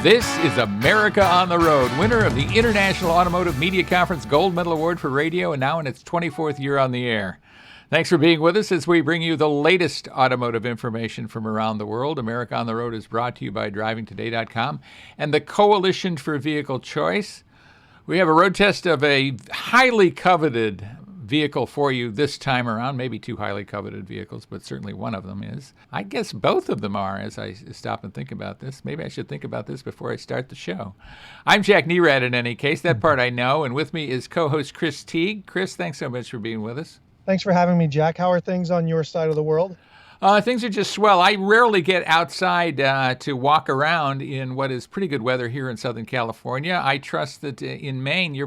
This is America on the Road, winner of the International Automotive Media Conference Gold Medal Award for Radio, and now in its 24th year on the air. Thanks for being with us as we bring you the latest automotive information from around the world. America on the Road is brought to you by DrivingToday.com and the Coalition for Vehicle Choice. We have a road test of a highly coveted vehicle for you this time around. Maybe two highly coveted vehicles, but certainly one of them is. I guess both of them are, as I stop and think about this. Maybe I should think about this before I start the show. I'm Jack Nerad in any case. That part I know. And with me is co-host Chris Teague. Chris, thanks so much for being with us. Thanks for having me, Jack. How are things on your side of the world? Things are just swell. I rarely get outside to walk around in what is pretty good weather here in Southern California. I trust that in Maine, do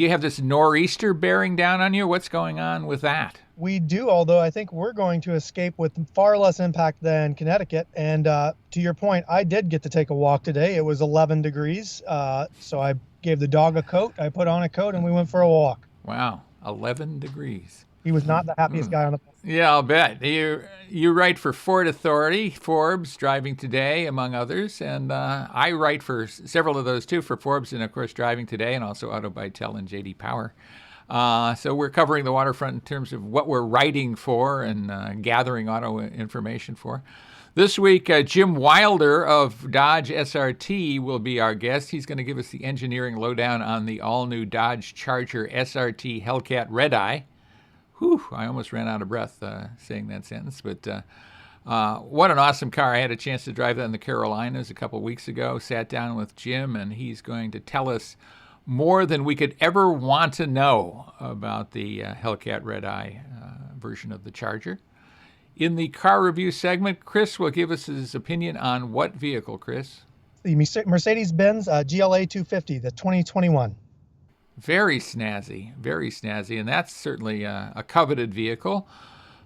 you have this nor'easter bearing down on you? What's going on with that? We do, although I think we're going to escape with far less impact than Connecticut. And to your point, I did get to take a walk today. It was 11 degrees, so I gave the dog a coat. I put on a coat, and we went for a walk. Wow, 11 degrees. He was not the happiest guy on the planet. Yeah, I'll bet. You write for Ford Authority, Forbes, Driving Today, among others, and I write for several of those too, for Forbes and, of course, Driving Today, and also Auto by Tel and J.D. Power. So we're covering the waterfront in terms of what we're writing for and gathering auto information for. This week, Jim Wilder of Dodge SRT will be our guest. He's going to give us the engineering lowdown on the all-new Dodge Charger SRT Hellcat Redeye. Whew, I almost ran out of breath saying that sentence, but what an awesome car. I had a chance to drive that in the Carolinas a couple weeks ago, sat down with Jim, and he's going to tell us more than we could ever want to know about the Hellcat Redeye version of the Charger. In the car review segment, Chris will give us his opinion on what vehicle, Chris? The Mercedes-Benz GLA 250, the 2021. Very snazzy, and that's certainly a coveted vehicle.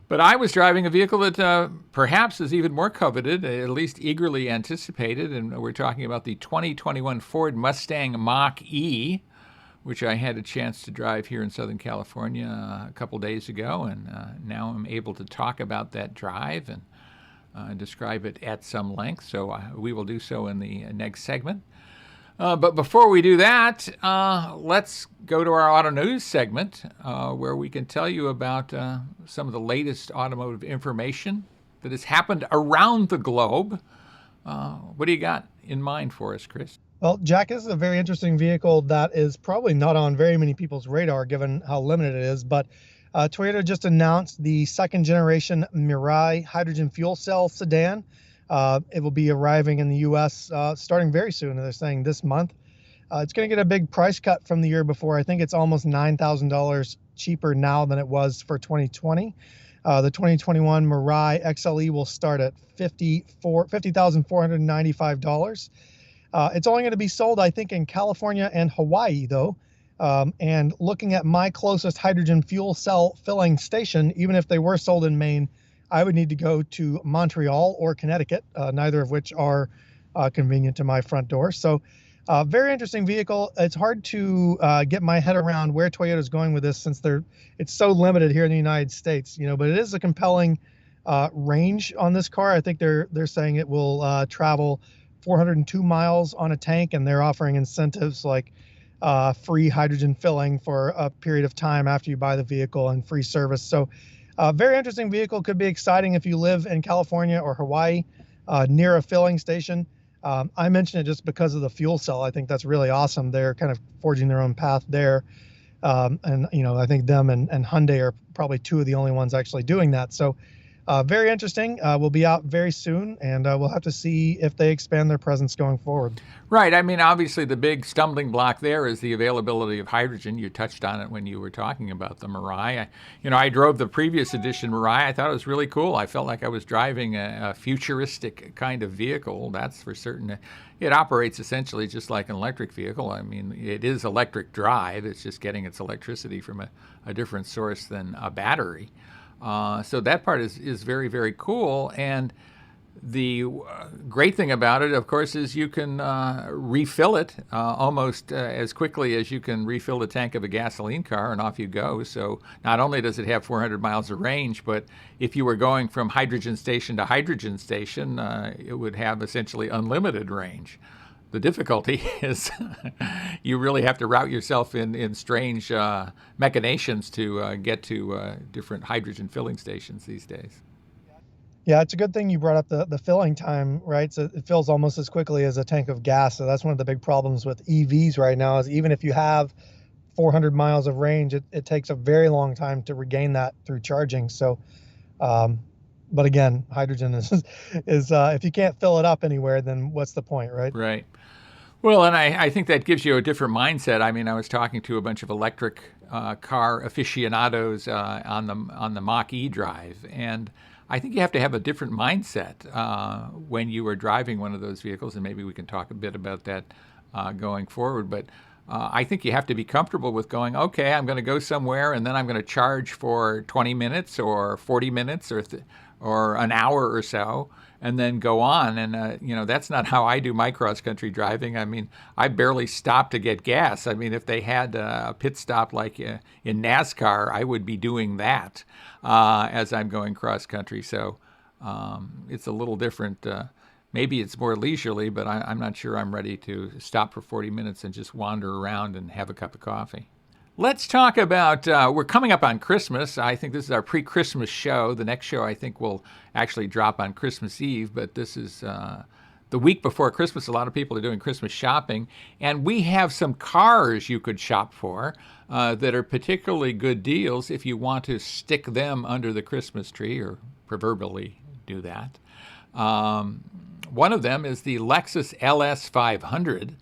But I was driving a vehicle that perhaps is even more coveted, at least eagerly anticipated, and we're talking about the 2021 Ford Mustang Mach-E, which I had a chance to drive here in Southern California a couple days ago, and now I'm able to talk about that drive and describe it at some length, so we will do so in the next segment. But before we do that, let's go to our auto news segment, where we can tell you about some of the latest automotive information that has happened around the globe. What do you got in mind for us, Chris? Well, Jack, this is a very interesting vehicle that is probably not on very many people's radar, given how limited it is. But Toyota just announced the second generation Mirai hydrogen fuel cell sedan. It will be arriving in the U.S. Starting very soon. They're saying this month. It's going to get a big price cut from the year before. I think it's almost $9,000 cheaper now than it was for 2020. The 2021 Mirai XLE will start at $50,495. It's only going to be sold, I think, in California and Hawaii, though. And looking at my closest hydrogen fuel cell filling station, even if they were sold in Maine, I would need to go to Montreal or Connecticut, neither of which are convenient to my front door. So very interesting vehicle. It's hard to get my head around where Toyota is going with this, since it's so limited here in the United States, but it is a compelling range on this car. I think they're saying it will travel 402 miles on a tank, and they're offering incentives like free hydrogen filling for a period of time after you buy the vehicle and free service. So very interesting vehicle. Could be exciting if you live in California or Hawaii near a filling station. I mention it just because of the fuel cell. I think that's really awesome. They're kind of forging their own path there. And I think them and Hyundai are probably two of the only ones actually doing that. So very interesting. Will be out very soon, and we'll have to see if they expand their presence going forward. Right. I mean, obviously, the big stumbling block there is the availability of hydrogen. You touched on it when you were talking about the Mirai. I drove the previous edition Mirai. I thought it was really cool. I felt like I was driving a futuristic kind of vehicle. That's for certain. It operates essentially just like an electric vehicle. I mean, it is electric drive. It's just getting its electricity from a different source than a battery. So that part is very, very cool. And The great thing about it, of course, is you can refill it almost as quickly as you can refill the tank of a gasoline car, and off you go. So not only does it have 400 miles of range, but if you were going from hydrogen station to hydrogen station, it would have essentially unlimited range. The difficulty is you really have to route yourself in strange machinations to get to different hydrogen filling stations these days. Yeah, it's a good thing you brought up the filling time, right? So it fills almost as quickly as a tank of gas. So that's one of the big problems with EVs right now is even if you have 400 miles of range, it takes a very long time to regain that through charging. So, but again, hydrogen is if you can't fill it up anywhere, then what's the point, right? Right. Well, and I think that gives you a different mindset. I mean, I was talking to a bunch of electric car aficionados on the Mach-E drive, and I think you have to have a different mindset when you are driving one of those vehicles, and maybe we can talk a bit about that going forward. But I think you have to be comfortable with going, okay, I'm going to go somewhere, and then I'm going to charge for 20 minutes or 40 minutes or an hour or so, and then go on. And, that's not how I do my cross-country driving. I mean, I barely stop to get gas. I mean, if they had a pit stop like in NASCAR, I would be doing that as I'm going cross-country. So it's a little different. Maybe it's more leisurely, but I'm not sure I'm ready to stop for 40 minutes and just wander around and have a cup of coffee. Let's talk about, we're coming up on Christmas. I think this is our pre-Christmas show. The next show I think will actually drop on Christmas Eve, but this is the week before Christmas. A lot of people are doing Christmas shopping, and we have some cars you could shop for that are particularly good deals if you want to stick them under the Christmas tree, or proverbially do that. One of them is the Lexus Ls 500.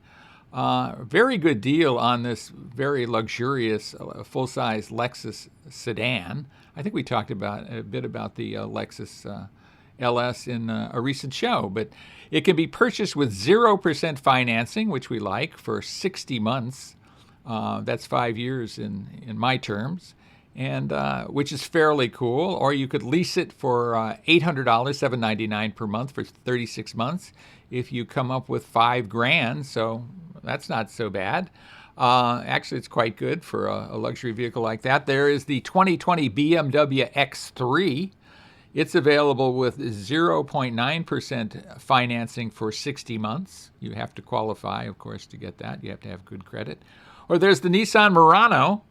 Very good deal on this very luxurious full-size Lexus sedan. I think we talked a bit about the Lexus LS in a recent show, but it can be purchased with 0% financing, which we like, for 60 months. That's 5 years in my terms, and which is fairly cool. Or you could lease it for $800, $799 per month for 36 months if you come up with $5,000. So that's not so bad. Actually, it's quite good for a luxury vehicle like that. There is the 2020 Bmw X3. It's available with 0.9% financing for 60 months. You have to qualify, of course, to get that. You have to have good credit. Or there's the Nissan Murano.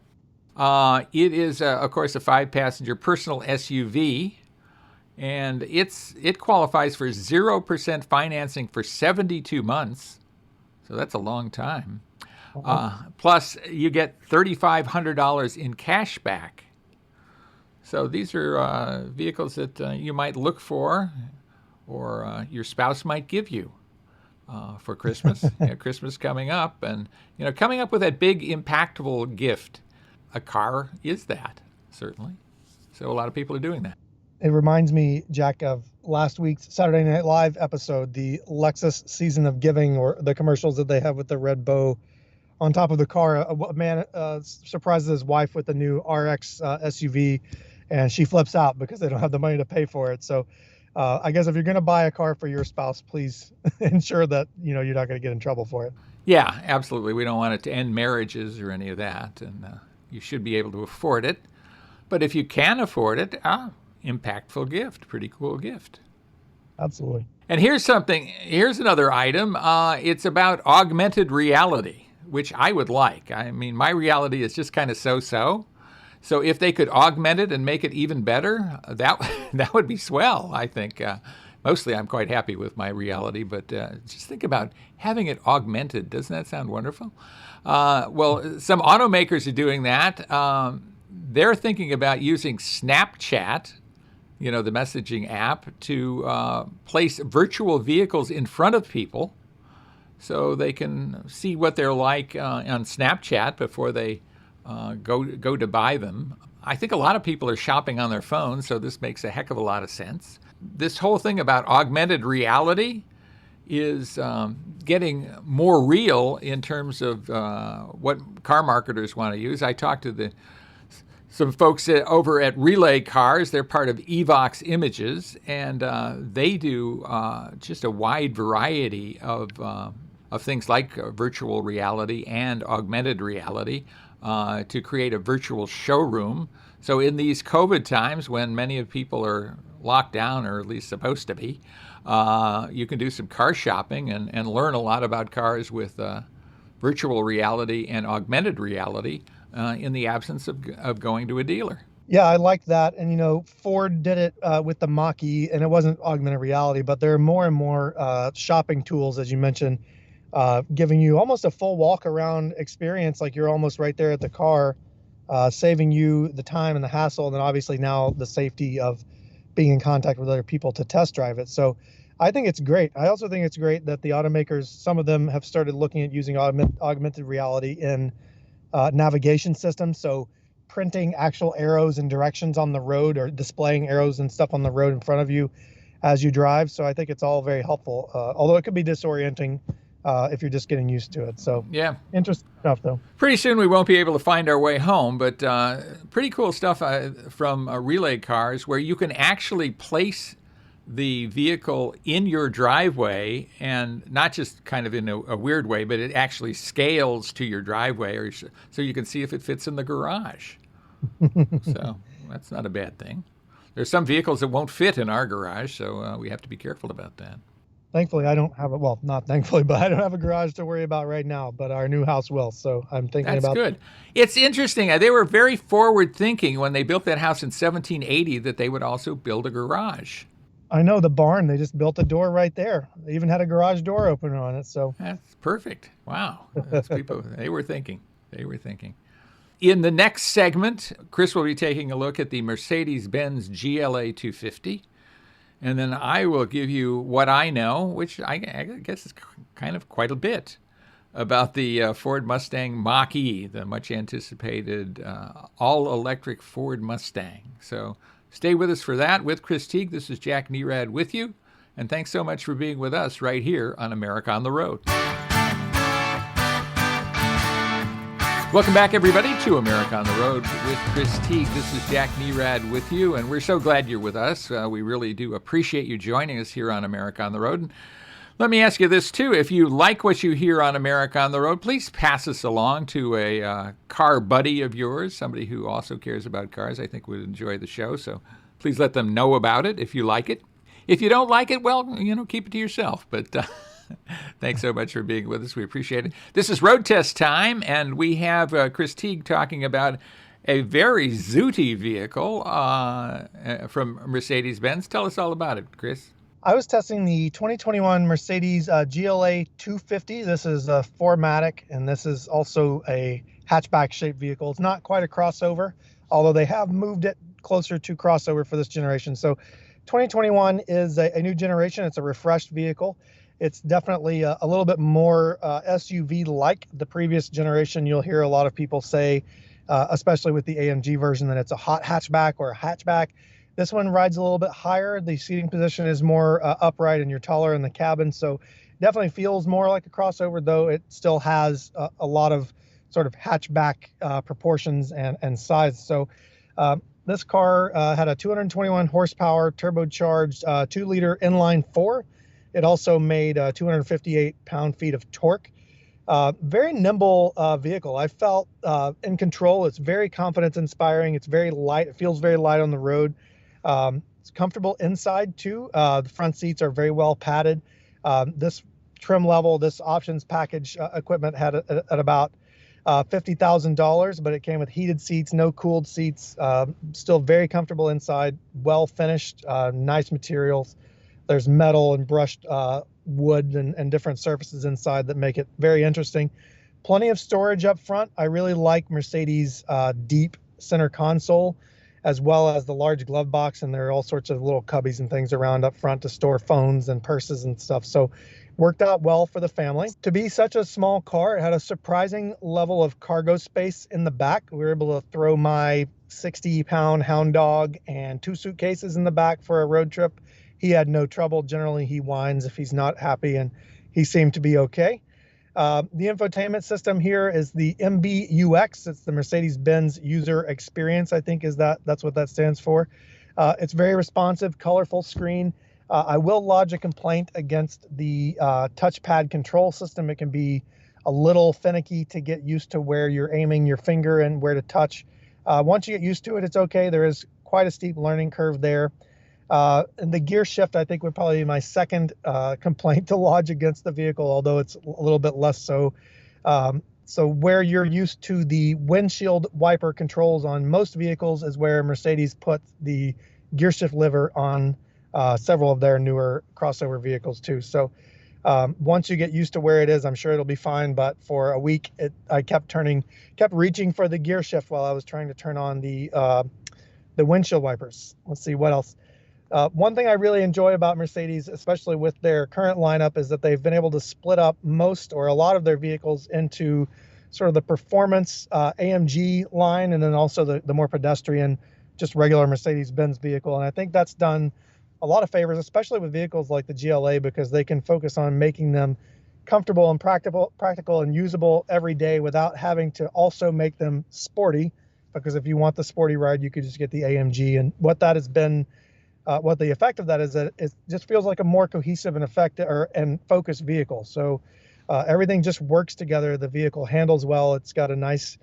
It is, of course, a 5-passenger personal SUV. And it qualifies for 0% financing for 72 months. So that's a long time. Plus, you get $3,500 in cash back. So these are vehicles that you might look for, or your spouse might give you for Christmas. Christmas coming up, and coming up with that big, impactful gift. A car is that, certainly. So a lot of people are doing that. It reminds me, Jack, of last week's Saturday Night Live episode, the Lexus Season of Giving, or the commercials that they have with the red bow on top of the car. A man surprises his wife with a new RX SUV, and she flips out because they don't have the money to pay for it. So I guess if you're going to buy a car for your spouse, please ensure that you're not going to get in trouble for it. Yeah, absolutely. We don't want it to end marriages or any of that, and you should be able to afford it. But if you can afford it, impactful gift, pretty cool gift. Absolutely. And here's another item. It's about augmented reality, which I would like. I mean, my reality is just kind of so-so. So if they could augment it and make it even better, that would be swell, I think. Mostly I'm quite happy with my reality, but just think about having it augmented. Doesn't that sound wonderful? Well, some automakers are doing that. They're thinking about using Snapchat, the messaging app, to place virtual vehicles in front of people so they can see what they're like on Snapchat before they go to buy them. I think a lot of people are shopping on their phones, so this makes a heck of a lot of sense. This whole thing about augmented reality is getting more real in terms of what car marketers want to use. I talked to the some folks over at Relay Cars. They're part of Evox Images, and they do just a wide variety of things like virtual reality and augmented reality to create a virtual showroom. So in these COVID times when many of people are locked down, or at least supposed to be, you can do some car shopping and learn a lot about cars with virtual reality and augmented reality in the absence of going to a dealer. Yeah, I like that. And, you know, Ford did it with the Mach-E, and it wasn't augmented reality, but there are more and more shopping tools, as you mentioned, giving you almost a full walk around experience, like you're almost right there at the car, saving you the time and the hassle, and then obviously now the safety of being in contact with other people to test drive it. So I think it's great. I also think it's great that the automakers, some of them have started looking at using augmented reality in navigation systems. So printing actual arrows and directions on the road, or displaying arrows and stuff on the road in front of you as you drive. So I think it's all very helpful, although it could be disorienting if you're just getting used to it. So yeah, interesting stuff though. Pretty soon we won't be able to find our way home, but pretty cool stuff from Relay Cars, where you can actually place the vehicle in your driveway, and not just kind of in a weird way, but it actually scales to your driveway, or so you can see if it fits in the garage. So that's not a bad thing. There's some vehicles that won't fit in our garage, so we have to be careful about that. Thankfully, I don't have well, not thankfully, but I don't have a garage to worry about right now, but our new house will. So I'm thinking about. That's good. It's interesting. They were very forward thinking when they built that house in 1780 that they would also build a garage. I know, the barn, they just built a door right there. They even had a garage door opener on it. So that's perfect. Wow. That's people, they were thinking. They were thinking. In the next segment, Chris will be taking a look at the Mercedes-Benz GLA 250. And then I will give you what I know, which I guess is kind of quite a bit, about the Ford Mustang Mach-E, the much anticipated all-electric Ford Mustang. So stay with us for that. With Chris Teague, this is Jack Nerad with you. And thanks so much for being with us right here on America on the Road. Welcome back, everybody, to America on the Road with Chris Teague. This is Jack Nerad with you, and we're so glad you're with us. We really do appreciate you joining us here on America on the Road. And let me ask you this, too. If you like what you hear on America on the Road, please pass us along to a car buddy of yours, somebody who also cares about cars, I think would enjoy the show. So please let them know about it if you like it. If you don't like it, well, keep it to yourself. But thanks so much for being with us. We appreciate it. This is Road Test time, and we have Chris Teague talking about a very zooty vehicle from Mercedes-Benz. Tell us all about it, Chris. I was testing the 2021 Mercedes GLA 250. This is a 4MATIC, and this is also a hatchback-shaped vehicle. It's not quite a crossover, although they have moved it closer to crossover for this generation. So 2021 is a new generation. It's a refreshed vehicle. It's definitely a little bit more SUV-like the previous generation. You'll hear a lot of people say, especially with the AMG version, that it's a hot hatchback or a hatchback. This one rides a little bit higher. The seating position is more upright, and you're taller in the cabin. So definitely feels more like a crossover, though it still has a lot of sort of hatchback proportions and size. So this car had a 221 horsepower turbocharged 2-liter inline 4. It also made 258 pound-feet of torque. Very nimble vehicle. I felt in control. It's very confidence-inspiring. It's very light. It feels very light on the road. It's comfortable inside, too. The front seats are very well padded. This trim level, this options package equipment had at about $50,000, but it came with heated seats, no cooled seats. Still very comfortable inside, well finished, nice materials. There's metal and brushed wood and different surfaces inside that make it very interesting. Plenty of storage up front. I really like Mercedes' deep center console, as well as the large glove box, and there are all sorts of little cubbies and things around up front to store phones and purses and stuff. So worked out well for the family. To be such a small car, it had a surprising level of cargo space in the back. We were able to throw my 60-pound hound dog and 2 suitcases in the back for a road trip. He had no trouble. Generally, he whines if he's not happy, and he seemed to be okay. The infotainment system here is the MBUX. It's the Mercedes-Benz User Experience, I think that's what that stands for. It's very responsive, colorful screen. I will lodge a complaint against the touchpad control system. It can be a little finicky to get used to where you're aiming your finger and where to touch. Once you get used to it, it's okay. There is quite a steep learning curve there. And the gear shift, I think, would probably be my second complaint to lodge against the vehicle, although it's a little bit less so. So where you're used to the windshield wiper controls on most vehicles is where Mercedes put the gear shift lever on several of their newer crossover vehicles too. So once you get used to where it is, I'm sure it'll be fine. But for a week, I kept reaching for the gear shift while I was trying to turn on the windshield wipers. Let's see what else. One thing I really enjoy about Mercedes, especially with their current lineup, is that they've been able to split up most or a lot of their vehicles into sort of the performance AMG line and then also the more pedestrian, just regular Mercedes-Benz vehicle. And I think that's done a lot of favors, especially with vehicles like the GLA, because they can focus on making them comfortable and practical and usable every day without having to also make them sporty. Because if you want the sporty ride, you could just get the AMG. And what that has been, what the effect of that is that it just feels like a more cohesive and and focused vehicle. So everything just works together. The vehicle handles well. It's got a nice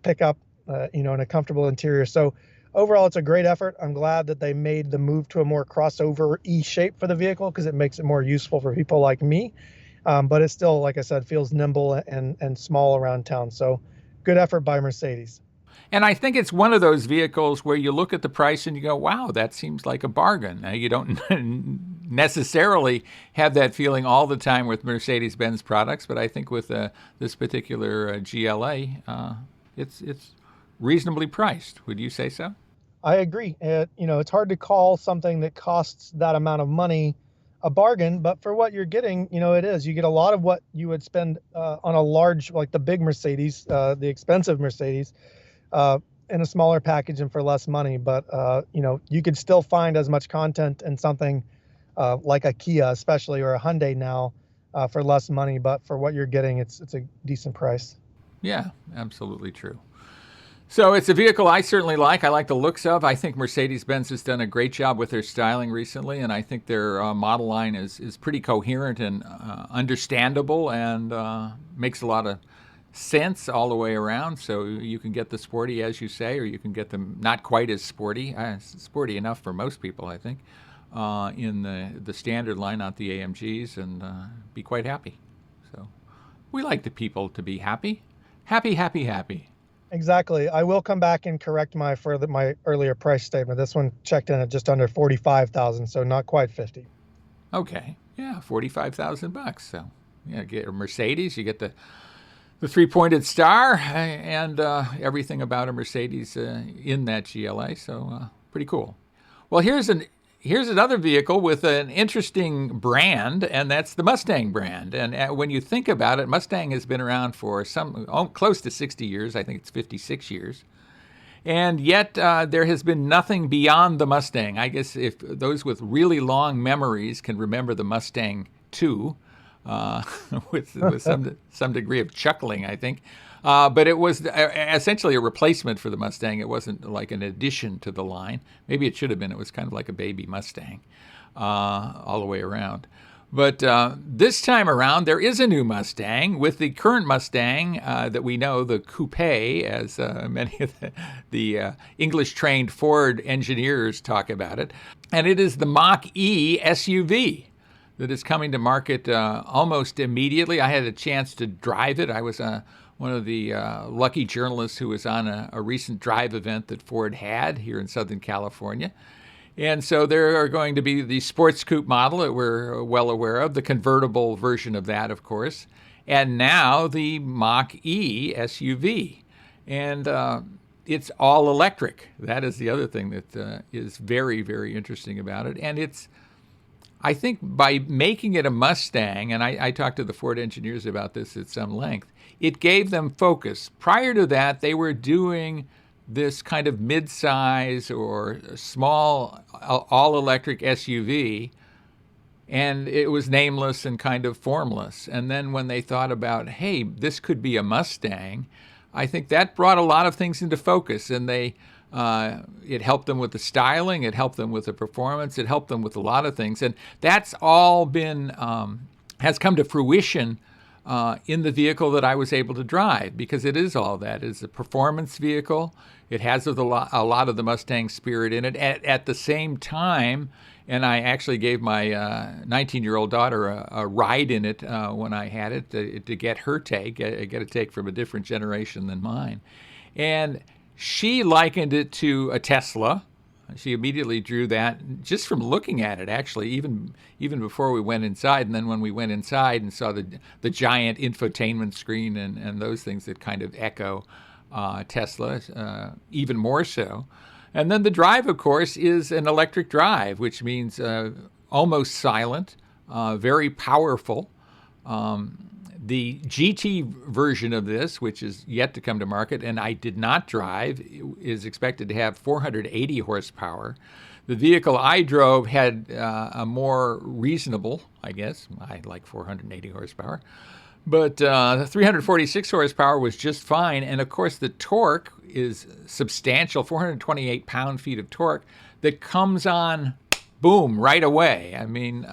pickup, and a comfortable interior. So overall, it's a great effort. I'm glad that they made the move to a more crossover E shape for the vehicle because it makes it more useful for people like me. But it still, like I said, feels nimble and small around town. So good effort by Mercedes. And I think it's one of those vehicles where you look at the price and you go, wow, that seems like a bargain. Now, you don't necessarily have that feeling all the time with Mercedes-Benz products, but I think with this particular GLA, it's reasonably priced. Would you say so? I agree. It's hard to call something that costs that amount of money a bargain, but for what you're getting, it is. You get a lot of what you would spend on a large, like the big Mercedes, the expensive Mercedes, in a smaller package and for less money. But, you could still find as much content in something like a Kia, especially, or a Hyundai now for less money. But for what you're getting, it's a decent price. Yeah, absolutely true. So it's a vehicle I certainly like. I like the looks of. I think Mercedes-Benz has done a great job with their styling recently, and I think their model line is pretty coherent and understandable and makes a lot of sense all the way around. So you can get the sporty, as you say, or you can get them not quite as sporty. Sporty enough for most people, I think, in the standard line, not the AMGs, and be quite happy. So we like the people to be happy. Happy, happy, happy. Exactly. I will come back and correct my earlier price statement. This one checked in at just under $45,000, so not quite 50. Okay. Yeah, $45,000. So yeah, get a Mercedes, you get the three-pointed star and everything about a Mercedes in that GLA. So pretty cool. Well, here's another vehicle with an interesting brand, and that's the Mustang brand. And when you think about it, Mustang has been around for close to 60 years. I think it's 56 years. And yet there has been nothing beyond the Mustang. I guess if those with really long memories can remember the Mustang 2, with some degree of chuckling, I think. But it was essentially a replacement for the Mustang. It wasn't like an addition to the line. Maybe it should have been. It was kind of like a baby Mustang all the way around. But this time around, there is a new Mustang with the current Mustang that we know, the coupe, as many of the English-trained Ford engineers talk about it. And it is the Mach-E SUV that is coming to market almost immediately. I had a chance to drive it. I was one of the lucky journalists who was on a recent drive event that Ford had here in Southern California. And so there are going to be the sports coupe model that we're well aware of, the convertible version of that, of course, and now the Mach-E SUV. And it's all electric. That is the other thing that is very, very interesting about it. And I think by making it a Mustang, and I talked to the Ford engineers about this at some length, it gave them focus. Prior to that, they were doing this kind of mid-size or small all-electric SUV, And it was nameless and kind of formless. And then when they thought about, hey, this could be a Mustang, I think that brought a lot of things into focus. And it helped them with the styling, it helped them with the performance, it helped them with a lot of things. And that's all has come to fruition in the vehicle that I was able to drive, because it is all that. It's a performance vehicle. It has a lot of the Mustang spirit in it. At the same time, and I actually gave my 19-year-old daughter a ride in it when I had it to get her take, get a take from a different generation than mine. And she likened it to a Tesla. She immediately drew that just from looking at it, actually, even before we went inside. And then when we went inside and saw the giant infotainment screen and those things that kind of echo Tesla, even more so. And then the drive, of course, is an electric drive, which means almost silent, very powerful. The GT version of this, which is yet to come to market, and I did not drive, is expected to have 480 horsepower. The vehicle I drove had a more reasonable, I guess, I like 480 horsepower, but 346 horsepower was just fine. And of course, the torque is substantial, 428 pound-feet of torque that comes on, boom, right away. I mean,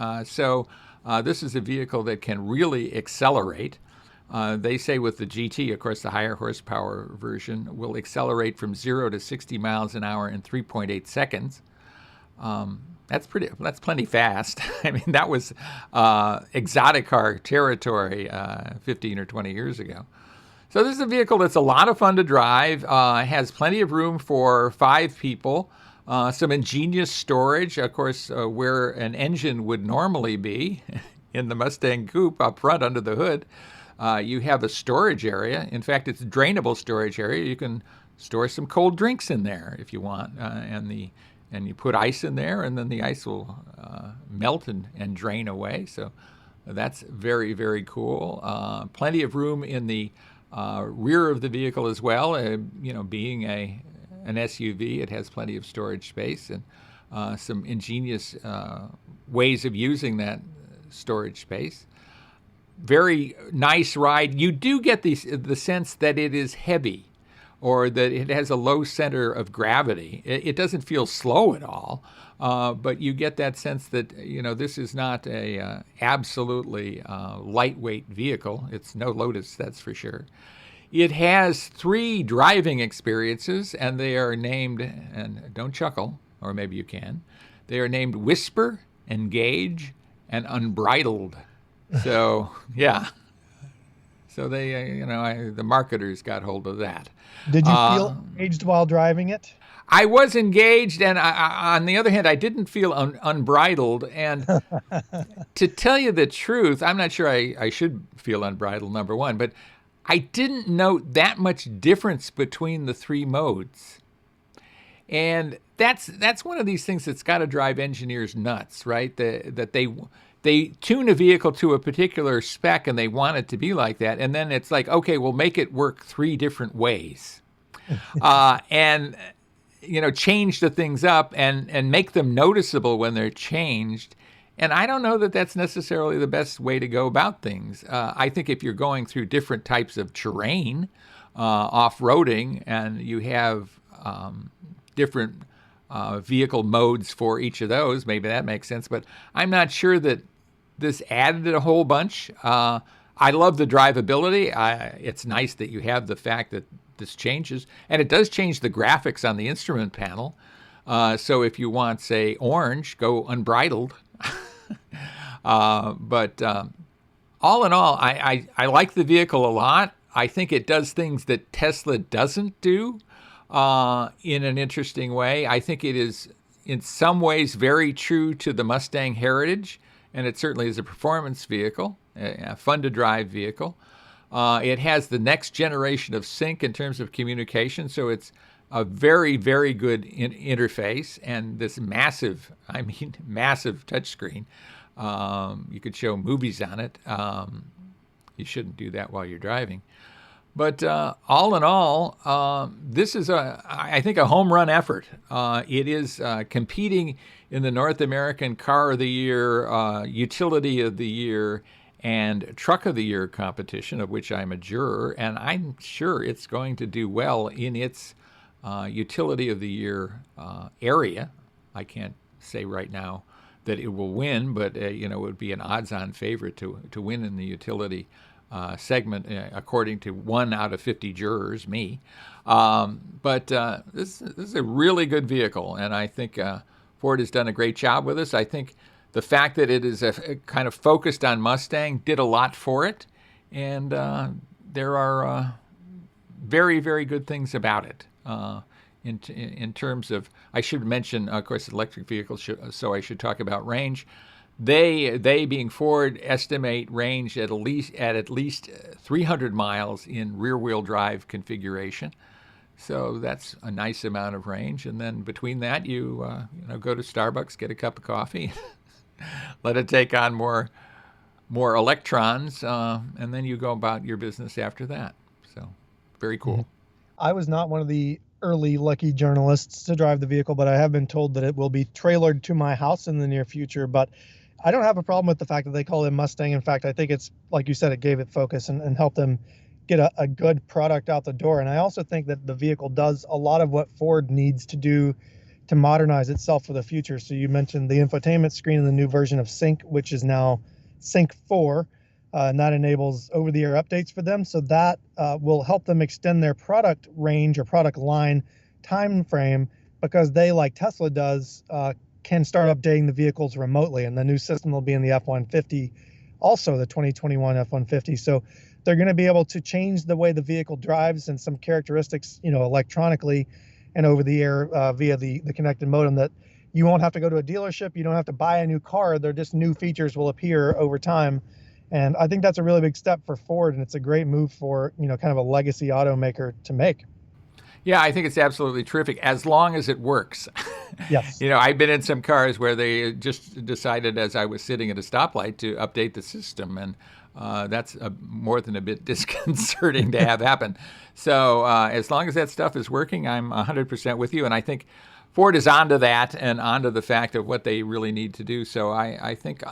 this is a vehicle that can really accelerate. They say with the GT, of course, the higher horsepower version will accelerate from 0 to 60 miles an hour in 3.8 seconds. That's plenty fast. I mean, that was exotic car territory 15 or 20 years ago. So this is a vehicle that's a lot of fun to drive. Has plenty of room for 5 people. Some ingenious storage, of course, where an engine would normally be in the Mustang Coupe up front under the hood. You have a storage area. In fact, it's a drainable storage area. You can store some cold drinks in there if you want, and you put ice in there, and then the ice will melt and drain away. So that's very, very cool. Plenty of room in the rear of the vehicle as well. Being an SUV, it has plenty of storage space and some ingenious ways of using that storage space. Very nice ride. You do get the sense that it is heavy, or that it has a low center of gravity. It doesn't feel slow at all, but you get that sense that this is not a absolutely lightweight vehicle. It's no Lotus, that's for sure. It has 3 driving experiences, and they are named, and don't chuckle, or maybe you can, they are named Whisper, Engage, and Unbridled. So, yeah. So they, the marketers got hold of that. Did you feel engaged while driving it? I was engaged, and on the other hand, I didn't feel unbridled. And to tell you the truth, I'm not sure I should feel unbridled, number one, but I didn't note that much difference between the 3 modes. And that's one of these things that's got to drive engineers nuts, right? That they tune a vehicle to a particular spec and they want it to be like that. And then it's like, okay, we'll make it work 3 different ways. And, change the things up and make them noticeable when they're changed. And I don't know that that's necessarily the best way to go about things. I think if you're going through different types of terrain, off-roading, and you have different vehicle modes for each of those, maybe that makes sense. But I'm not sure that this added a whole bunch. I love the drivability. It's nice that you have the fact that this changes. And it does change the graphics on the instrument panel. So if you want, say, orange, go unbridled. But all in all, I like the vehicle a lot. I think it does things that Tesla doesn't do in an interesting way. I think it is in some ways very true to the Mustang heritage, and it certainly is a performance vehicle, a fun to drive vehicle. It has the next generation of sync in terms of communication, so it's a very, very good interface, and this massive touchscreen. You could show movies on it. You shouldn't do that while you're driving. But all in all, this is, I think, a home run effort. It is competing in the North American Car of the Year, Utility of the Year, and Truck of the Year competition, of which I'm a juror, and I'm sure it's going to do well in its Utility of the Year area. I can't say right now that it will win, but it would be an odds-on favorite to win in the utility segment, according to 1 out of 50 jurors, me. But this is a really good vehicle, and I think Ford has done a great job with this. I think the fact that it is a kind of focused on Mustang did a lot for it, and there are very, very good things about it. In terms of, I should mention, of course, electric vehicles, so I should talk about range. They being Ford, estimate range at least 300 miles in rear-wheel drive configuration. So that's a nice amount of range. And then between that, you go to Starbucks, get a cup of coffee, let it take on more electrons, and then you go about your business after that. So very cool. I was not one of the early lucky journalists to drive the vehicle, but I have been told that it will be trailered to my house in the near future. But I don't have a problem with the fact that they call it Mustang. In fact, I think it's, like you said, it gave it focus and helped them get a good product out the door. And I also think that the vehicle does a lot of what Ford needs to do to modernize itself for the future. So you mentioned the infotainment screen in the new version of Sync, which is now Sync 4. And that enables over-the-air updates for them. So that will help them extend their product range or product line time frame, because they, like Tesla does, can start updating the vehicles remotely. And the new system will be in the F-150, also the 2021 F-150. So they're going to be able to change the way the vehicle drives and some characteristics, electronically and over the air via the connected modem, that you won't have to go to a dealership. You don't have to buy a new car. They're just new features will appear over time. And I think that's a really big step for Ford, and it's a great move for, kind of a legacy automaker to make. Yeah, I think it's absolutely terrific, as long as it works. Yes. I've been in some cars where they just decided, as I was sitting at a stoplight, to update the system, and that's more than a bit disconcerting to have happen. So as long as that stuff is working, I'm 100% with you, and I think Ford is onto that and onto the fact of what they really need to do. So I think...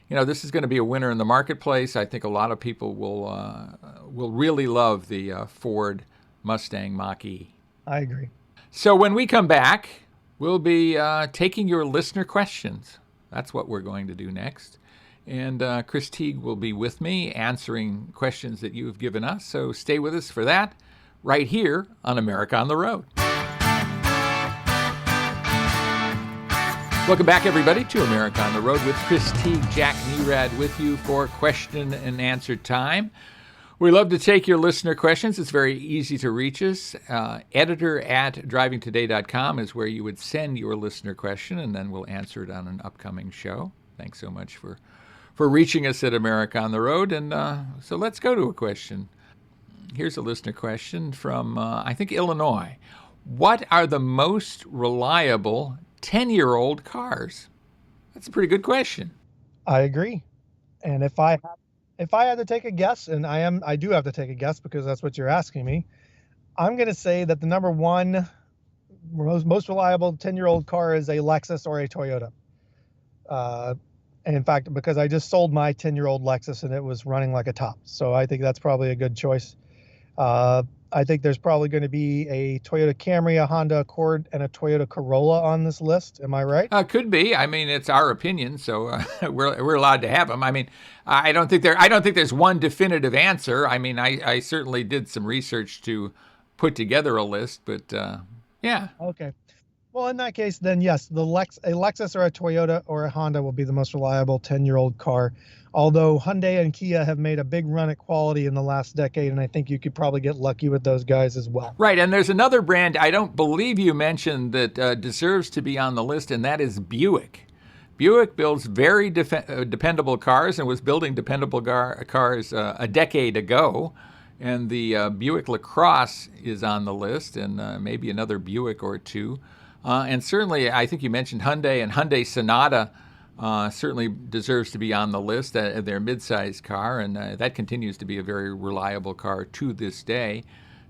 this is going to be a winner in the marketplace. I think a lot of people will really love the Ford Mustang Mach-E. I agree. So when we come back, we'll be taking your listener questions. That's what we're going to do next. And Chris Teague will be with me answering questions that you have given us. So stay with us for that right here on America on the Road. Welcome back, everybody, to America on the Road with Chris Teague, Jack Nerad with you for question and answer time. We love to take your listener questions. It's very easy to reach us. Editor@drivingtoday.com is where you would send your listener question, and then we'll answer it on an upcoming show. Thanks so much for reaching us at America on the Road. And so let's go to a question. Here's a listener question from, I think, Illinois. What are the most reliable 10-year-old cars? That's a pretty good question. I agree. And if I had to take a guess, and I do have to take a guess because that's what you're asking me, I'm going to say that the number one most reliable 10-year-old car is a Lexus or a Toyota. And in fact, because I just sold my 10-year-old Lexus and it was running like a top. So I think that's probably a good choice. I think there's probably going to be a Toyota Camry, a Honda Accord, and a Toyota Corolla on this list. Am I right? Could be. I mean, it's our opinion, so we're allowed to have them. I mean, I don't think there's one definitive answer. I mean, I certainly did some research to put together a list, but yeah. Okay. Well, in that case, then yes, a Lexus or a Toyota or a Honda will be the most reliable 10-year-old car. Although Hyundai and Kia have made a big run at quality in the last decade, and I think you could probably get lucky with those guys as well. Right, and there's another brand I don't believe you mentioned that deserves to be on the list, and that is Buick. Buick builds very dependable cars and was building dependable cars a decade ago, and the Buick LaCrosse is on the list, and maybe another Buick or two. And certainly, I think you mentioned Hyundai and Hyundai Sonata certainly deserves to be on the list. Their midsize car, and that continues to be a very reliable car to this day.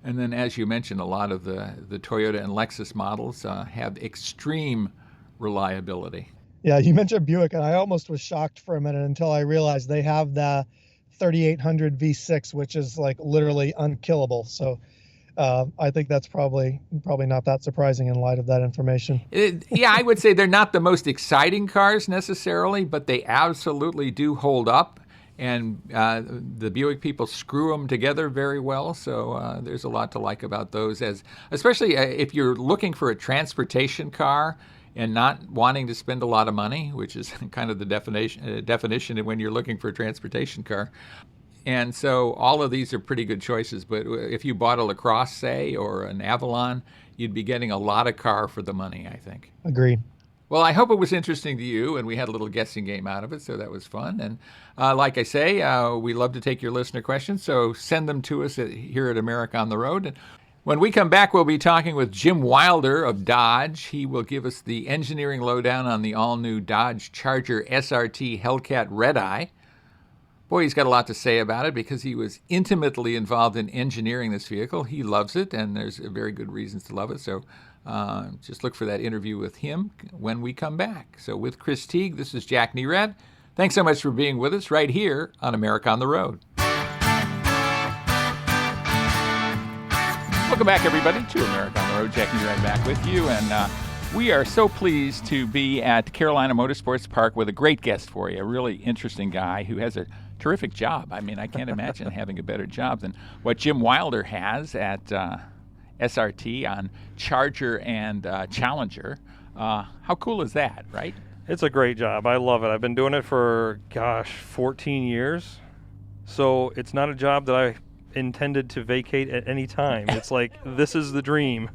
And then, as you mentioned, a lot of the Toyota and Lexus models have extreme reliability. Yeah, you mentioned Buick, and I almost was shocked for a minute until I realized they have the 3800 V6, which is like literally unkillable. So I think that's probably not that surprising in light of that information. Yeah, I would say they're not the most exciting cars necessarily, but they absolutely do hold up. And the Buick people screw them together very well, so there's a lot to like about those. Especially if you're looking for a transportation car and not wanting to spend a lot of money, which is kind of the definition when you're looking for a transportation car. And so all of these are pretty good choices. But if you bought a LaCrosse, say, or an Avalon, you'd be getting a lot of car for the money, I think. Agreed. Well, I hope it was interesting to you, and we had a little guessing game out of it, so that was fun. And like I say, we love to take your listener questions, so send them to us here at America on the Road. And when we come back, we'll be talking with Jim Wilder of Dodge. He will give us the engineering lowdown on the all-new Dodge Charger SRT Hellcat Redeye. Boy, he's got a lot to say about it because he was intimately involved in engineering this vehicle. He loves it, and there's very good reasons to love it. So just look for that interview with him when we come back. So with Chris Teague, this is Jack Nerad. Thanks so much for being with us right here on America on the Road. Welcome back, everybody, to America on the Road. Jack Nerad back with you, and we are so pleased to be at Carolina Motorsports Park with a great guest for you, a really interesting guy who has a terrific job. I mean, I can't imagine having a better job than what Jim Wilder has at SRT on Charger and Challenger. How cool is that, right? It's a great job. I love it. I've been doing it for, 14 years. So it's not a job that I intended to vacate at any time. It's like, this is the dream.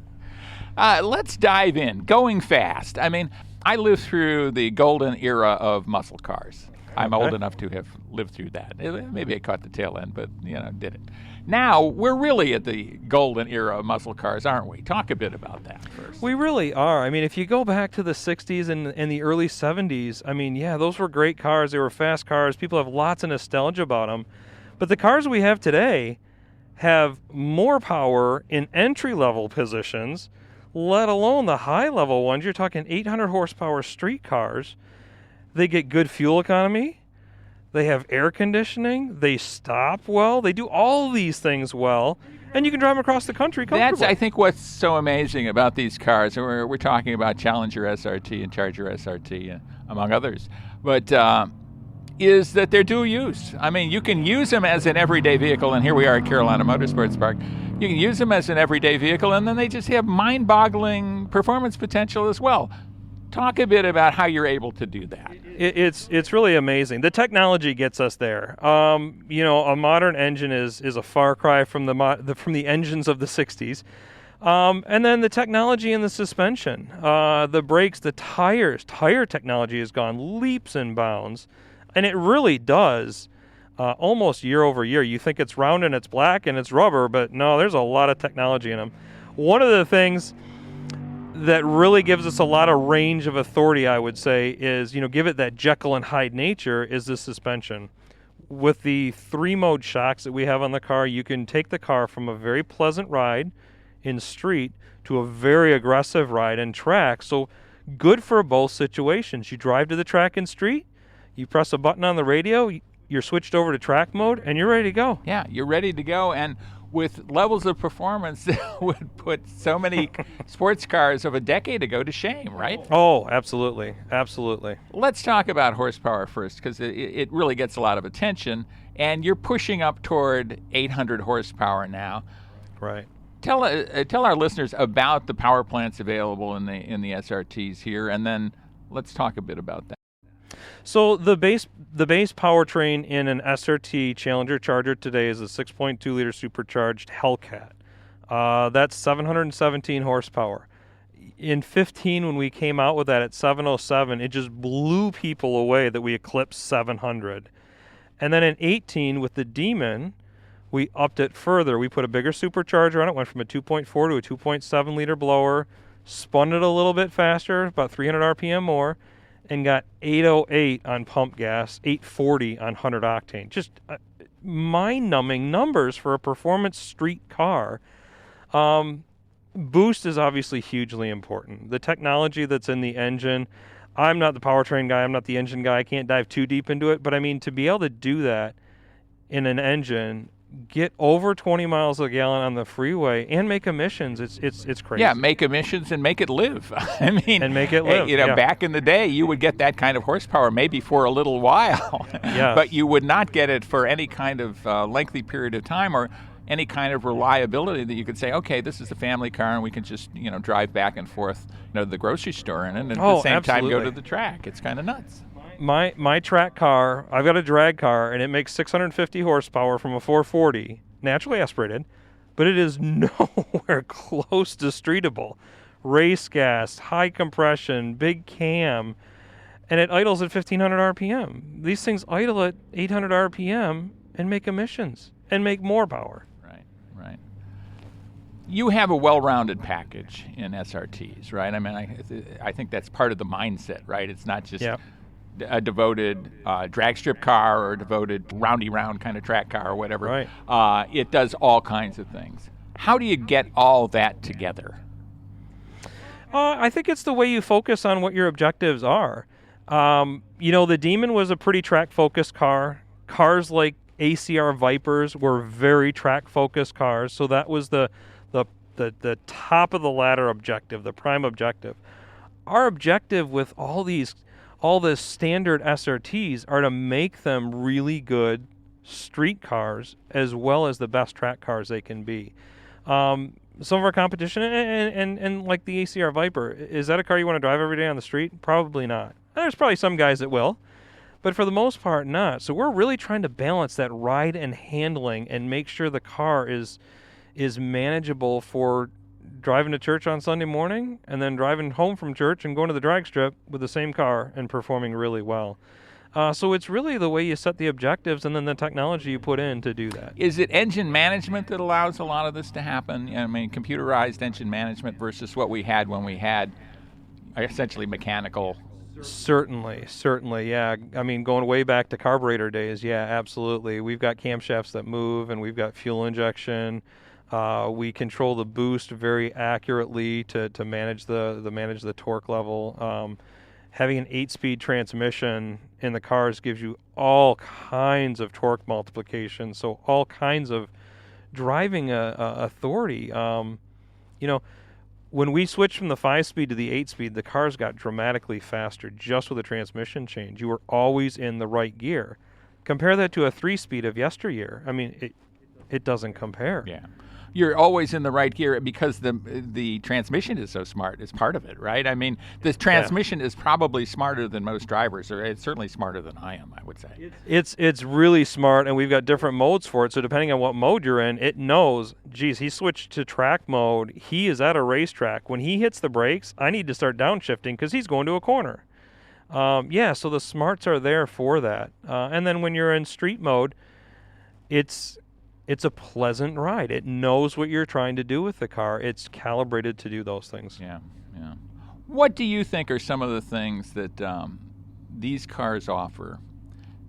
Let's dive in. Going fast. I mean, I lived through the golden era of muscle cars. I'm old enough to have lived through that. Maybe I caught the tail end, but, did it. Now, we're really at the golden era of muscle cars, aren't we? Talk a bit about that first. We really are. I mean, if you go back to the 60s and the early 70s, I mean, yeah, those were great cars. They were fast cars. People have lots of nostalgia about them. But the cars we have today have more power in entry-level positions, let alone the high-level ones. You're talking 800 horsepower street cars. They get good fuel economy. They have air conditioning. They stop well. They do all these things well. And you can drive them across the country comfortably. That's, I think, what's so amazing about these cars. We're talking about Challenger SRT and Charger SRT, among others. But is that they're dual use. I mean, you can use them as an everyday vehicle, and here we are at Carolina Motorsports Park. You can use them as an everyday vehicle, and then they just have mind-boggling performance potential as well. Talk a bit about how you're able to do that. It's really amazing. The technology gets us there. A modern engine is a far cry from the engines of the 60s. And then the technology in the suspension, the brakes, the tires. Tire technology has gone leaps and bounds. And it really does, almost year over year. You think it's round and it's black and it's rubber, but no, there's a lot of technology in them. One of the things that really gives us a lot of range of authority, I would say, is, give it that Jekyll and Hyde nature, is the suspension. With the 3-mode shocks that we have on the car, you can take the car from a very pleasant ride in street to a very aggressive ride in track. So good for both situations. You drive to the track in street, you press a button on the radio, you're switched over to track mode, and you're ready to go. Yeah, you're ready to go. And with levels of performance that would put so many sports cars of a decade ago to shame, right? Oh, absolutely. Absolutely. Let's talk about horsepower first, because it really gets a lot of attention, and you're pushing up toward 800 horsepower now. Right. Tell our listeners about the power plants available in the SRTs here, and then let's talk a bit about that. So the base powertrain in an SRT Challenger Charger today is a 6.2 liter supercharged Hellcat. That's 717 horsepower. In 15, when we came out with that at 707, it just blew people away that we eclipsed 700. And then in 18, with the Demon, we upped it further. We put a bigger supercharger on it, went from a 2.4 to a 2.7 liter blower, spun it a little bit faster, about 300 RPM more, and got 808 on pump gas, 840 on 100 octane. Just mind-numbing numbers for a performance street car. Boost is obviously hugely important. The technology that's in the engine, I'm not the powertrain guy, I'm not the engine guy, I can't dive too deep into it, but I mean, to be able to do that in an engine, get over 20 miles a gallon on the freeway and make emissions, it's crazy. Yeah, make emissions and make it live. I mean, and make it live. Back in the day, you would get that kind of horsepower maybe for a little while, yes. But you would not get it for any kind of lengthy period of time or any kind of reliability that you could say, okay, this is a family car and we can just drive back and forth to the grocery store in it, and at the same time go to the track. It's kind of nuts. My track car, I've got a drag car, and it makes 650 horsepower from a 440, naturally aspirated, but it is nowhere close to streetable. Race gas, high compression, big cam, and it idles at 1,500 RPM. These things idle at 800 RPM and make emissions and make more power. Right. You have a well-rounded package in SRTs, right? I mean, I think that's part of the mindset, right? It's not just a devoted drag strip car or a devoted roundy-round kind of track car or whatever. Right. It does all kinds of things. How do you get all that together? I think it's the way you focus on what your objectives are. The Demon was a pretty track-focused car. Cars like ACR Vipers were very track-focused cars, so that was the top of the ladder objective, the prime objective. Our objective with all the standard SRTs are to make them really good street cars as well as the best track cars they can be. Some of our competition, and like the ACR Viper, is that a car you want to drive every day on the street? Probably not. There's probably some guys that will, but for the most part, not. So we're really trying to balance that ride and handling and make sure the car is manageable for driving to church on Sunday morning and then driving home from church and going to the drag strip with the same car and performing really well. So it's really the way you set the objectives and then the technology you put in to do that. Is it engine management that allows a lot of this to happen? I mean, computerized engine management versus what we had when we had essentially mechanical. Certainly, yeah. I mean, going way back to carburetor days, yeah, absolutely. We've got camshafts that move, and we've got fuel injection. We control the boost very accurately to manage the torque level. Having an 8-speed transmission in the cars gives you all kinds of torque multiplication, so all kinds of driving authority. When we switched from the 5-speed to the 8-speed, the cars got dramatically faster just with a transmission change. You were always in the right gear. Compare that to a 3-speed of yesteryear. I mean, it doesn't compare. Yeah. You're always in the right gear because the transmission is so smart. It's part of it, right? I mean, the transmission is probably smarter than most drivers, or it's certainly smarter than I am, I would say. It's really smart, and we've got different modes for it. So depending on what mode you're in, it knows, geez, he switched to track mode. He is at a racetrack. When he hits the brakes, I need to start downshifting because he's going to a corner. So the smarts are there for that. And then when you're in street mode, it's a pleasant ride. It knows what you're trying to do with the car. It's calibrated to do those things. Yeah. What do you think are some of the things that these cars offer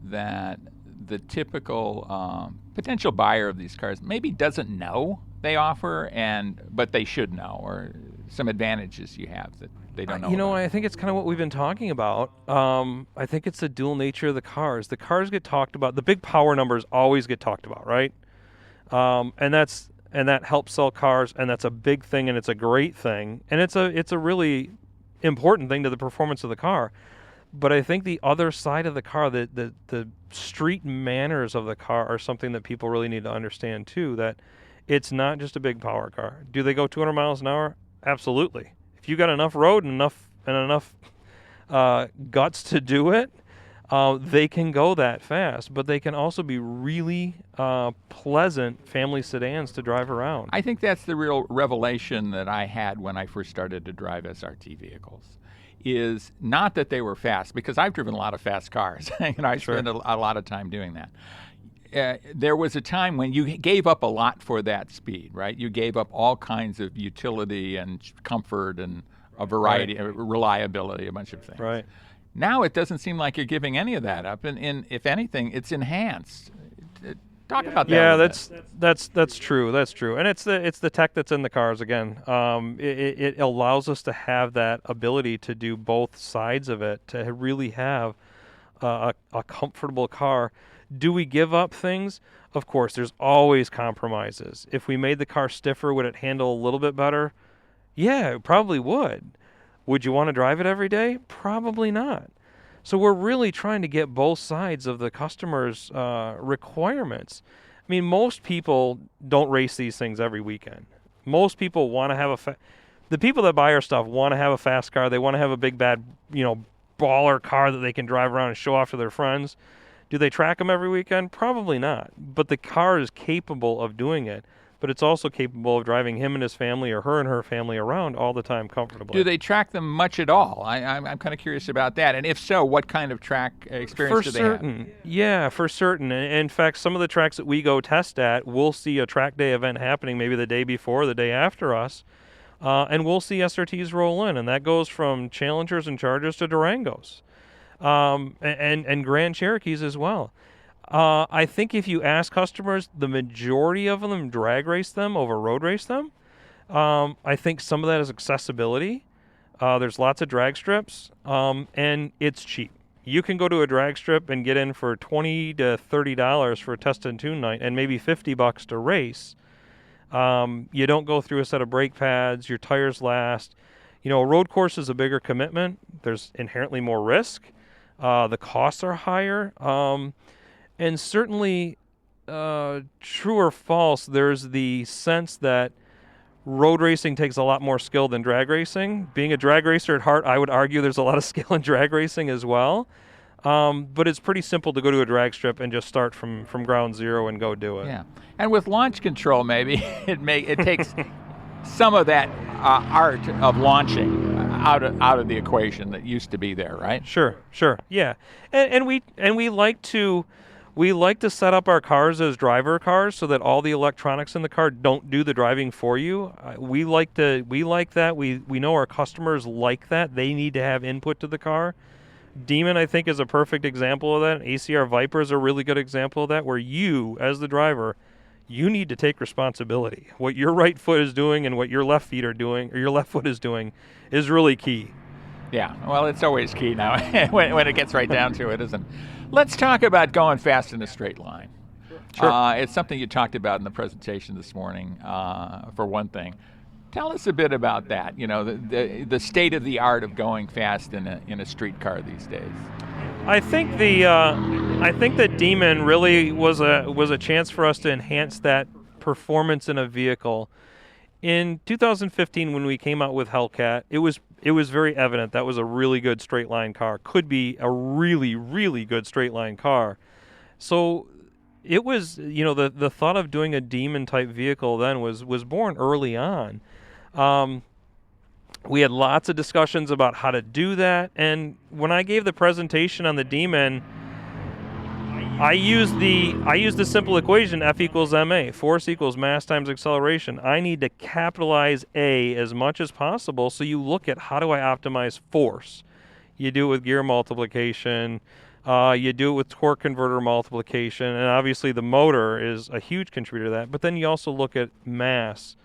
that the typical potential buyer of these cars maybe doesn't know they offer, but they should know, or some advantages you have that they don't know? I think it's kind of what we've been talking about. I think it's the dual nature of the cars. The cars get talked about. The big power numbers always get talked about, right? And that helps sell cars, and that's a big thing, and it's a great thing, and it's a really important thing to the performance of the car. But I think the other side of the car, the street manners of the car, are something that people really need to understand too. That it's not just a big power car. Do they go 200 miles an hour? Absolutely. If you got enough road and enough guts to do it, they can go that fast, but they can also be really pleasant family sedans to drive around. I think that's the real revelation that I had when I first started to drive SRT vehicles, is not that they were fast, because I've driven a lot of fast cars. I spent a lot of time doing that. There was a time when you gave up a lot for that speed, right? You gave up all kinds of utility and comfort and a variety, reliability, a bunch of things. Right. Now it doesn't seem like you're giving any of that up, and if anything, it's enhanced. Talk about that. Yeah, that's true. That's true, and it's the tech that's in the cars again. It allows us to have that ability to do both sides of it, to really have a comfortable car. Do we give up things? Of course, there's always compromises. If we made the car stiffer, would it handle a little bit better? Yeah, it probably would. Would you want to drive it every day? Probably not. So we're really trying to get both sides of the customer's requirements. I mean, most people don't race these things every weekend. Most people want to have the people that buy our stuff want to have a fast car. They want to have a big, bad, baller car that they can drive around and show off to their friends. Do they track them every weekend? Probably not. But the car is capable of doing it. But it's also capable of driving him and his family or her and her family around all the time comfortably. Do they track them much at all? I'm kind of curious about that. And if so, what kind of track experience do they have? Yeah, for certain. In fact, some of the tracks that we go test at, we'll see a track day event happening maybe the day before, the day after us, and we'll see SRTs roll in. And that goes from Challengers and Chargers to Durangos. And Grand Cherokees as well. I think if you ask customers, the majority of them drag race them over road race them. I think some of that is accessibility. There's lots of drag strips, and it's cheap. You can go to a drag strip and get in for $20 to $30 for a test and tune night, and maybe $50 to race. You don't go through a set of brake pads. Your tires last. A road course is a bigger commitment. There's inherently more risk. The costs are higher. And certainly, true or false, there's the sense that road racing takes a lot more skill than drag racing. Being a drag racer at heart, I would argue there's a lot of skill in drag racing as well. But it's pretty simple to go to a drag strip and just start from ground zero and go do it. Yeah, and with launch control, maybe it takes some of that art of launching out of the equation that used to be there, right? Sure, yeah, and we like to set up our cars as driver cars so that all the electronics in the car don't do the driving for you. We like that. We know our customers like that. They need to have input to the car. Demon, I think, is a perfect example of that. ACR Viper is a really good example of that, where you, as the driver, you need to take responsibility. What your right foot is doing and what your left feet are doing, or your left foot is doing, is really key. Yeah, well, it's always key now when it gets right down to it, isn't it? Let's talk about going fast in a straight line. Sure. It's something you talked about in the presentation this morning, for one thing. Tell us a bit about that, the state of the art of going fast in a street car these days. I think that Demon really was a chance for us to enhance that performance in a vehicle. In 2015, when we came out with Hellcat, it was very evident that was a really good straight line car. Could be a really, really good straight line car. So it was, the thought of doing a Demon type vehicle then was born early on. We had lots of discussions about how to do that, and when I gave the presentation on the Demon, I used the simple equation F equals ma, force equals mass times acceleration. I need to capitalize A as much as possible, so you look at how do I optimize force. You do it with gear multiplication, you do it with torque converter multiplication, and obviously the motor is a huge contributor to that, but then you also look at mass.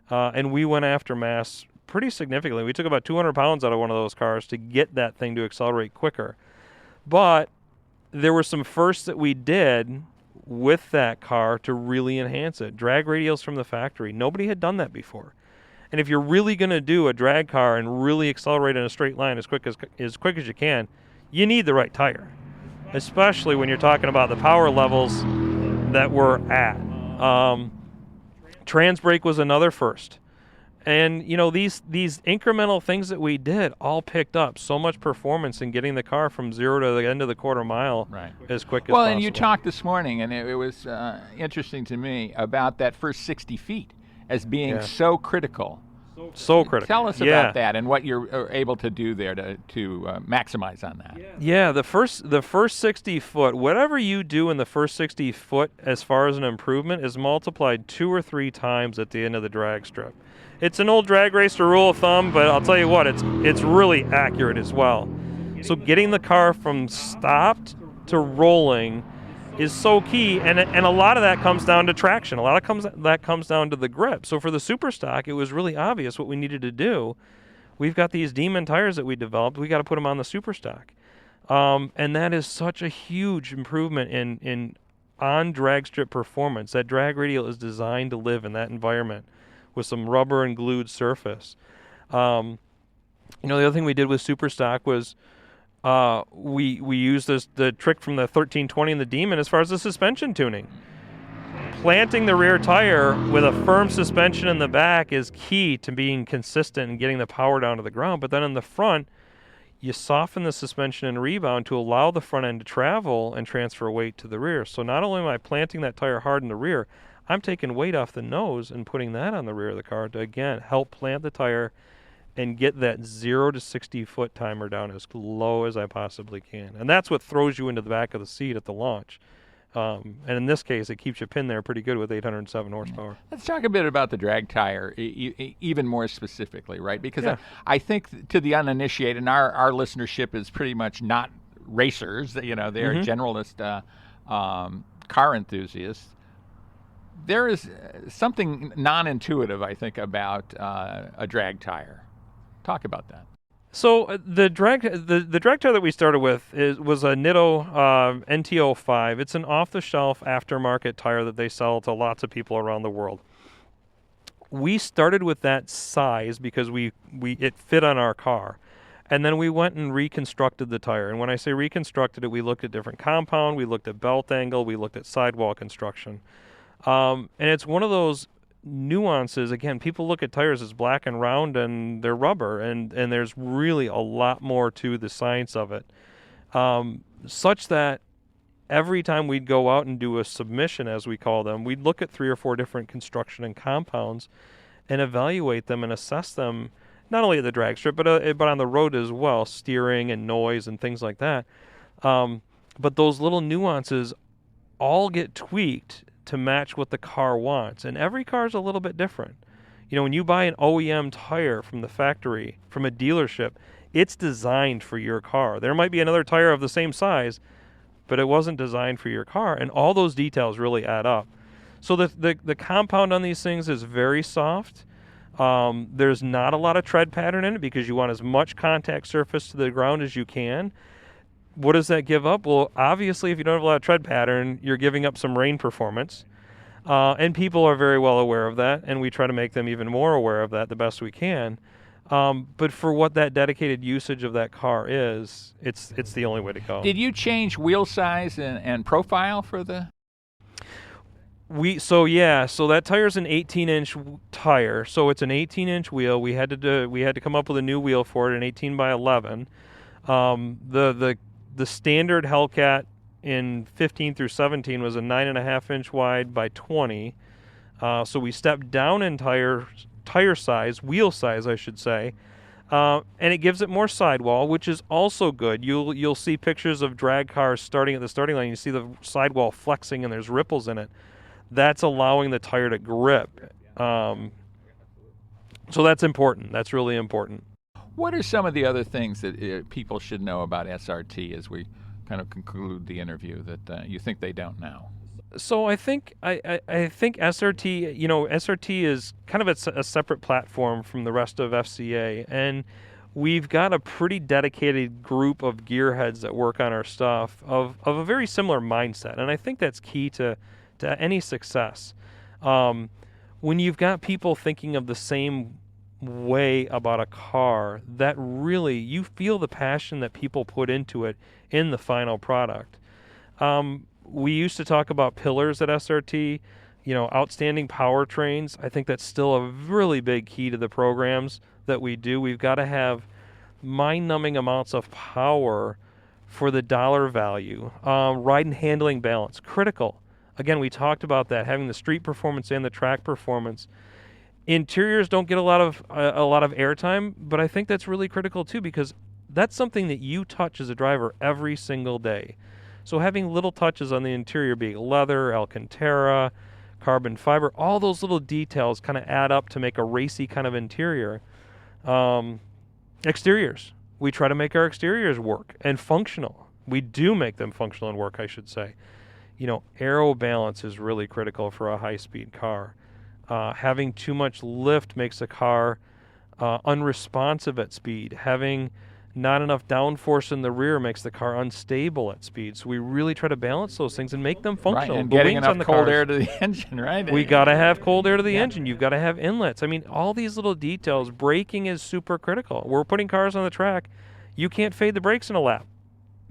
And we went after mass pretty significantly. We took about 200 pounds out of one of those cars to get that thing to accelerate quicker. But there were some firsts that we did with that car to really enhance it. Drag radials from the factory. Nobody had done that before. And if you're really going to do a drag car and really accelerate in a straight line as quick as you can, you need the right tire, especially when you're talking about the power levels that we're at. Trans brake was another first. And, these incremental things that we did all picked up so much performance in getting the car from zero to the end of the quarter mile as quick as possible. Well, and you talked this morning, and it was interesting to me, about that first 60 feet as being so critical. So critical. Tell us about that and what you're able to do there to maximize on that. Yeah, the first 60 foot, whatever you do in the first 60 foot as far as an improvement is multiplied 2 or 3 times at the end of the drag strip. It's an old drag racer rule of thumb, but I'll tell you what, it's really accurate as well. So getting the car from stopped to rolling is so key, and a lot of that comes down to traction. A lot of that comes down to the grip. So for the Super Stock, it was really obvious what we needed to do. We've got these Demon tires that we developed. We got to put them on the Super Stock, and that is such a huge improvement in on drag strip performance. That drag radial is designed to live in that environment with some rubber and glued surface. The other thing we did with Super Stock was we used the trick from the 1320 and the Demon as far as the suspension tuning. Planting the rear tire with a firm suspension in the back is key to being consistent and getting the power down to the ground. But then in the front, you soften the suspension and rebound to allow the front end to travel and transfer weight to the rear. So not only am I planting that tire hard in the rear, I'm taking weight off the nose and putting that on the rear of the car to, again, help plant the tire and get that 0 to 60 foot timer down as low as I possibly can. And that's what throws you into the back of the seat at the launch. And in this case, it keeps you pinned there pretty good with 807 horsepower. Let's talk a bit about the drag tire, even more specifically, right? Because Yeah. I think to the uninitiated, and our listenership is pretty much not racers, they're generalist car enthusiasts. There is something non-intuitive, I think, about a drag tire. Talk about that. So the drag tire that we started with was a Nitto NT05. It's an off-the-shelf aftermarket tire that they sell to lots of people around the world. We started with that size because it fit on our car, and then we went and reconstructed the tire. And when I say reconstructed it, we looked at different compound, we looked at belt angle, we looked at sidewall construction, and it's one of those nuances. Again, people look at tires as black and round and they're rubber, and there's really a lot more to the science of it, such that every time we'd go out and do a submission, as we call them, we'd look at 3 or 4 different construction and compounds and evaluate them and assess them, not only at the drag strip but on the road as well, steering and noise and things like that. But those little nuances all get tweaked to match what the car wants, and every car is a little bit different. When you buy an OEM tire from the factory, from a dealership, it's designed for your car. There might be another tire of the same size, but it wasn't designed for your car, and all those details really add up. So the compound on these things is very soft. There's not a lot of tread pattern in it because you want as much contact surface to the ground as you can. What does that give up? Well, obviously, if you don't have a lot of tread pattern, you're giving up some rain performance. And people are very well aware of that, and we try to make them even more aware of that the best we can. But for what that dedicated usage of that car is, it's the only way to go. Did you change wheel size and profile for the? So that tire's an 18-inch tire, so it's an 18-inch wheel. We had to come up with a new wheel for it, an 18 by 11. The standard Hellcat in 15 through 17 was a 9.5-inch wide by 20. So we stepped down in tire size, wheel size, I should say, and it gives it more sidewall, which is also good. You'll see pictures of drag cars starting at the starting line. You see the sidewall flexing and there's ripples in it. That's allowing the tire to grip. So that's important. That's really important. What are some of the other things that people should know about SRT as we kind of conclude the interview that you think they don't know? So I think SRT, SRT is kind of a separate platform from the rest of FCA, and we've got a pretty dedicated group of gearheads that work on our stuff of a very similar mindset, and I think that's key to any success. When you've got people thinking of the same way about a car, that really, you feel the passion that people put into it in the final product. We used to talk about pillars at SRT, outstanding powertrains. I think that's still a really big key to the programs that we do. We've got to have mind-numbing amounts of power for the dollar value. Ride and handling balance, critical. Again, we talked about that, having the street performance and the track performance. Interiors don't get a lot of airtime, but I think that's really critical too, because that's something that you touch as a driver every single day. So having little touches on the interior, be it leather, Alcantara, carbon fiber, all those little details kind of add up to make a racy kind of interior. Exteriors. we try to make our exteriors work and functional. We do make them functional and work, I should say. You know, aero balance is really critical for a high-speed car. Having too much lift makes a car unresponsive at speed. Having not enough downforce in the rear makes the car unstable at speed. So we really try to balance those things and make them functional. Right, and getting enough cold air to the engine, right? We got to have cold air to the engine. You've got to have inlets. I mean, all these little details. Braking is super critical. We're putting cars on the track. You can't fade the brakes in a lap.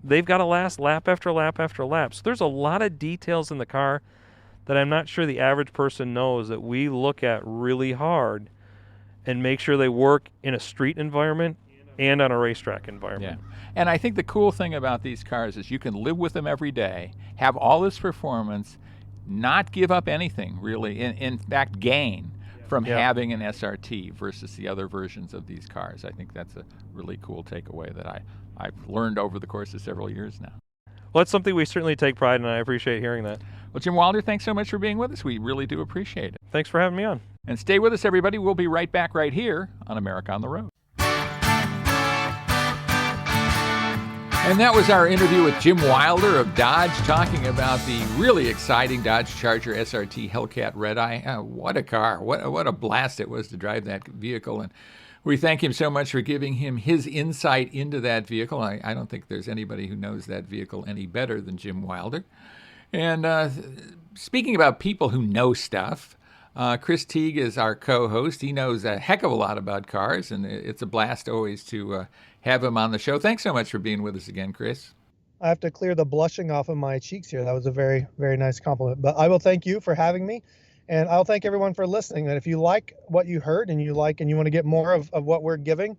They've got to last lap after lap after lap. So there's a lot of details in the car that I'm not sure the average person knows that we look at really hard and make sure they work in a street environment and on a racetrack environment. Yeah. And I think the cool thing about these cars is you can live with them every day, have all this performance, not give up anything really, in fact gain from having an SRT versus the other versions of these cars. I think that's a really cool takeaway that I've learned over the course of several years now. Well, that's something we certainly take pride in, and I appreciate hearing that. Well, Jim Wilder, thanks so much for being with us. We really do appreciate it. Thanks for having me on. And stay with us, everybody. We'll be right back right here on America on the Road. And that was our interview with Jim Wilder of Dodge, talking about the really exciting Dodge Charger SRT Hellcat Redeye. What a car. What a blast it was to drive that vehicle. And we thank him so much for giving him his insight into that vehicle. I don't think there's anybody who knows that vehicle any better than Jim Wilder. And speaking about people who know stuff, Chris Teague is our co-host. He knows a heck of a lot about cars, and it's a blast always to have him on the show. Thanks so much for being with us again, Chris. I have to clear the blushing off of my cheeks here. That was a very, very nice compliment. But I will thank you for having me, and I'll thank everyone for listening. And if you like what you heard and you want to get more of what we're giving,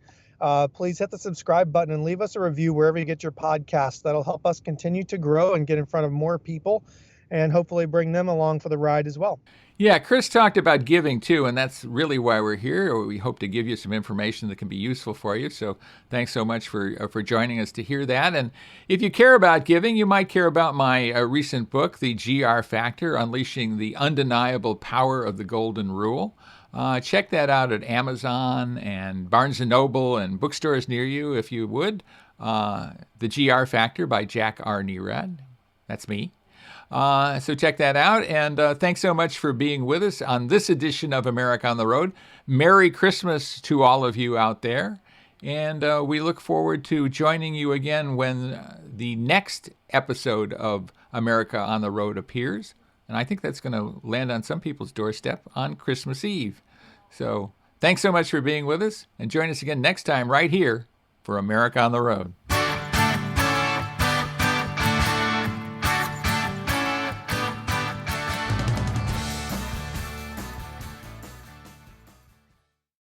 please hit the subscribe button and leave us a review wherever you get your podcasts. That'll help us continue to grow and get in front of more people and hopefully bring them along for the ride as well. Yeah, Chris talked about giving too, and that's really why we're here. We hope to give you some information that can be useful for you. So thanks so much for joining us to hear that. And if you care about giving, you might care about my recent book, The GR Factor, Unleashing the Undeniable Power of the Golden Rule. Check that out at Amazon and Barnes & Noble and bookstores near you, if you would. The GR Factor by Jack Nerad. That's me. So check that out, and thanks so much for being with us on this edition of America on the Road. Merry Christmas to all of you out there, and we look forward to joining you again when the next episode of America on the Road appears, and I think that's going to land on some people's doorstep on Christmas Eve. So thanks so much for being with us, and join us again next time right here for America on the Road.